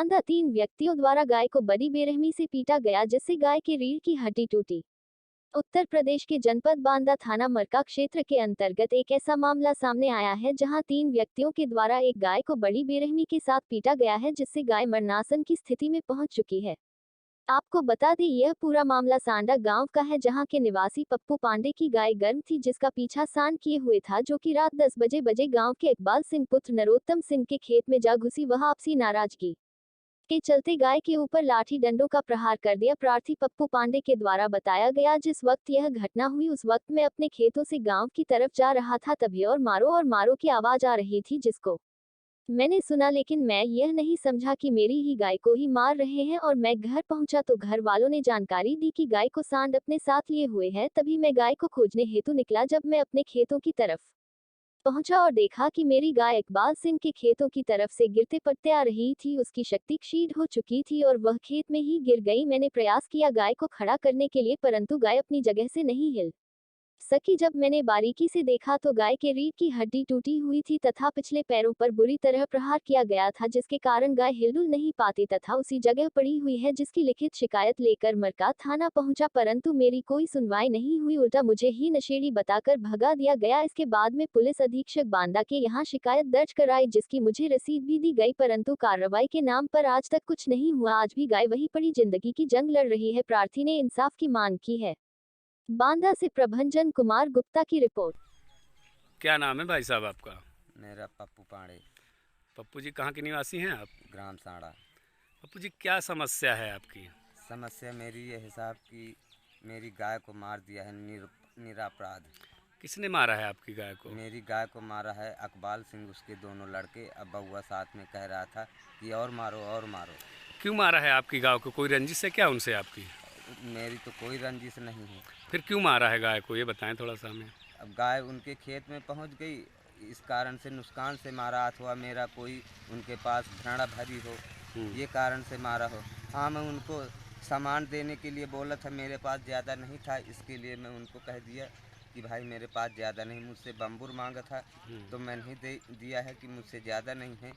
बांदा 3 व्यक्तियों द्वारा गाय को बड़ी बेरहमी से पीटा गया जिससे गाय के रीढ़ की हड्डी टूटी। उत्तर प्रदेश के जनपद बांदा थाना मरका क्षेत्र के अंतर्गत एक ऐसा मामला सामने आया है जहां 3 व्यक्तियों के द्वारा एक गाय को बड़ी बेरहमी के साथ पीटा गया है जिससे गाय मरनासन की स्थिति में पहुंच चुकी है। आपको बता दें यह पूरा मामला सांडा गांव का है जहां के निवासी पप्पू पांडे की गाय गर्म थी जिसका पीछा सांड किए हुए था जो कि रात 10 बजे गांव के इकबाल सिंह पुत्र नरोत्तम सिंह के खेत में जा घुसी। वह आपसी नाराजगी के चलते गाय के ऊपर लाठी डंडों का प्रहार कर दिया। प्रार्थी पप्पू पांडे के द्वारा बताया गया जिस वक्त यह घटना हुई उस वक्त मैं अपने खेतों से गांव की तरफ जा रहा था तभी और मारो की आवाज आ रही थी जिसको मैंने सुना लेकिन मैं यह नहीं समझा कि मेरी ही गाय को ही मार रहे हैं और मैं घर पहुंचा तो घर वालों ने जानकारी दी कि गाय को सांड अपने साथ लिए हुए हैं। तभी मैं गाय को खोजने हेतु निकला। जब मैं अपने खेतों की तरफ पहुंचा और देखा कि मेरी गाय इकबाल सिंह के खेतों की तरफ से गिरते पड़ते आ रही थी। उसकी शक्ति क्षीण हो चुकी थी और वह खेत में ही गिर गई। मैंने प्रयास किया गाय को खड़ा करने के लिए परंतु गाय अपनी जगह से नहीं हिल सकी। जब मैंने बारीकी से देखा तो गाय के रीढ़ की हड्डी टूटी हुई थी तथा पिछले पैरों पर बुरी तरह प्रहार किया गया था जिसके कारण गाय हिलडुल नहीं पाती तथा उसी जगह पड़ी हुई है जिसकी लिखित शिकायत लेकर मरका थाना पहुंचा परंतु मेरी कोई सुनवाई नहीं हुई। उल्टा मुझे ही नशेड़ी बताकर भगा दिया गया। इसके बाद में पुलिस अधीक्षक बांदा के यहाँ शिकायत दर्ज कराई जिसकी मुझे रसीद भी दी गई परंतु कार्रवाई के नाम पर आज तक कुछ नहीं हुआ। आज भी गाय वही पड़ी जिंदगी की जंग लड़ रही है। प्रार्थी ने इंसाफ की मांग की है। बांदा से प्रभंजन कुमार गुप्ता की रिपोर्ट। क्या नाम है भाई साहब आपका? मेरा पप्पू पांडे। पप्पू जी कहाँ के निवासी हैं आप? ग्राम साड़ा। पप्पू जी क्या समस्या है आपकी? समस्या मेरी ये हिसाब की मेरी गाय को मार दिया है निरापराध। किसने मारा है आपकी गाय को? मेरी गाय को मारा है इकबाल सिंह, उसके दोनों लड़के। अब बउआ साथ में कह रहा था कि और मारो और मारो। क्यों मारा है आपकी गाय को? कोई रंजिश है क्या उनसे आपकी? मेरी तो कोई रंजिश नहीं है। फिर क्यों मारा है गाय को ये बताएं थोड़ा सा हमें। अब गाय उनके खेत में पहुंच गई, इस कारण से नुकसान से मारा अथवा मेरा कोई उनके पास घृणा भरी हो ये कारण से मारा हो। हाँ, मैं उनको सामान देने के लिए बोला था, मेरे पास ज़्यादा नहीं था, इसके लिए मैं उनको कह दिया कि भाई मेरे पास ज़्यादा नहीं। मुझसे बम्बूर मांगा था तो मैं नहीं दिया है कि मुझसे ज़्यादा नहीं है।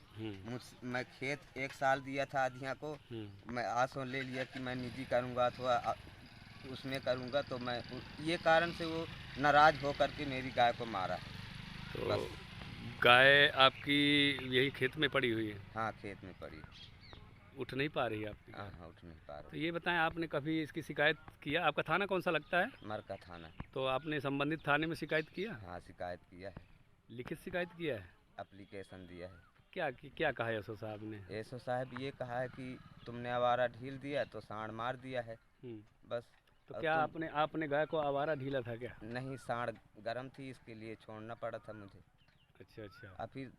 मैं खेत 1 साल दिया था आधिया को, मैं आसों ले लिया कि मैं निजी करूँगा अथवा उसमें करूँगा, तो मैं ये कारण से वो नाराज़ होकर के मेरी गाय को मारा। तो बस। गाय आपकी यही खेत में पड़ी हुई है? हाँ, खेत में पड़ी। उठ नहीं पा रही है आपकी गाय? हाँ, उठ नहीं पा तो रही। ये बताएं आपने कभी इसकी शिकायत किया? आपका थाना कौन सा लगता है? मरका थाना। तो आपने संबंधित थाने में शिकायत किया? हाँ, शिकायत किया है। लिखित शिकायत किया है? एप्लीकेशन दिया है। क्या कहा है एसओ साहब ने? एसओ साहब ये कहा है कि तुमने आवारा ढील दिया तो सांड मार दिया है। बस। तो क्या आपने गाय को आवारा ढीला था क्या? नहीं, सांड गर्म थी इसके लिए छोड़ना पड़ा था मुझे। अच्छा। अब फिर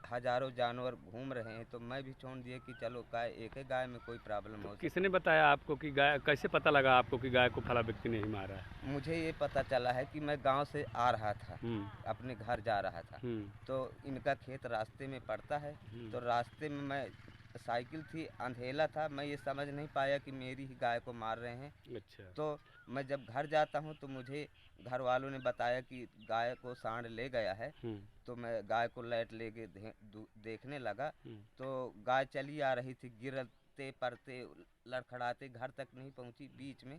हजारों जानवर घूम रहे हैं तो मैं भी छोड़ दिया कि चलो गाय एक है, गाय में कोई प्रॉब्लम हो। किसने बताया आपको कि गाय, कैसे पता लगा आपको कि गाय को फला व्यक्ति ने ही मारा है? मुझे ये पता चला है कि मैं गांव से आ रहा था, अपने घर जा रहा था, तो इनका खेत रास्ते में पड़ता है। तो रास्ते में मैं साइकिल थी, अंधेला था, मैं ये समझ नहीं पाया कि मेरी ही गाय को मार रहे हैं। अच्छा। तो मैं जब घर जाता हूँ तो मुझे घर वालों ने बताया कि गाय को सांड ले गया है। तो मैं गाय को लाइट लेके देखने लगा तो गाय चली आ रही थी, गिरते पड़ते लड़खड़ाते घर तक नहीं पहुँची, बीच में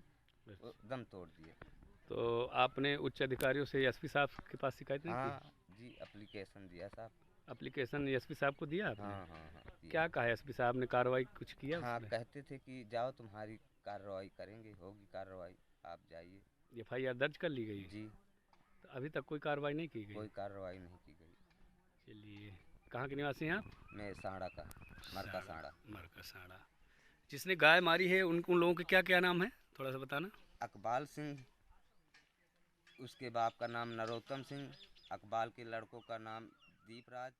दम तोड़ दिए। तो आपने उच्च अधिकारियों से एसपी साहब के पास शिकायत नहीं की? हाँ जी, एप्लीकेशन दिया साहब। एप्लीकेशन एसपी साहब को दिया आपने? हाँ। क्या कहा एसपी साहब ने? कार्रवाई कुछ किया? हाँ, कहते थे कि जाओ तुम्हारी कार्रवाई करेंगे, होगी कार्रवाई, आप जाइए। एफआईआर दर्ज कर ली गई जी। तो अभी तक कोई कार्रवाई नहीं की गई? कोई कार्रवाई नहीं की गई। चलिए, कहाँ के निवासी हैं आप? मैं साड़ा का, मरका साड़ा। मरका साड़ा। जिसने गाय मारी है उन लोगों के क्या क्या नाम है थोड़ा सा बताना। इकबाल सिंह, उसके बाप का नाम नरोत्तम सिंह, इकबाल के लड़कों का नाम दीपराज।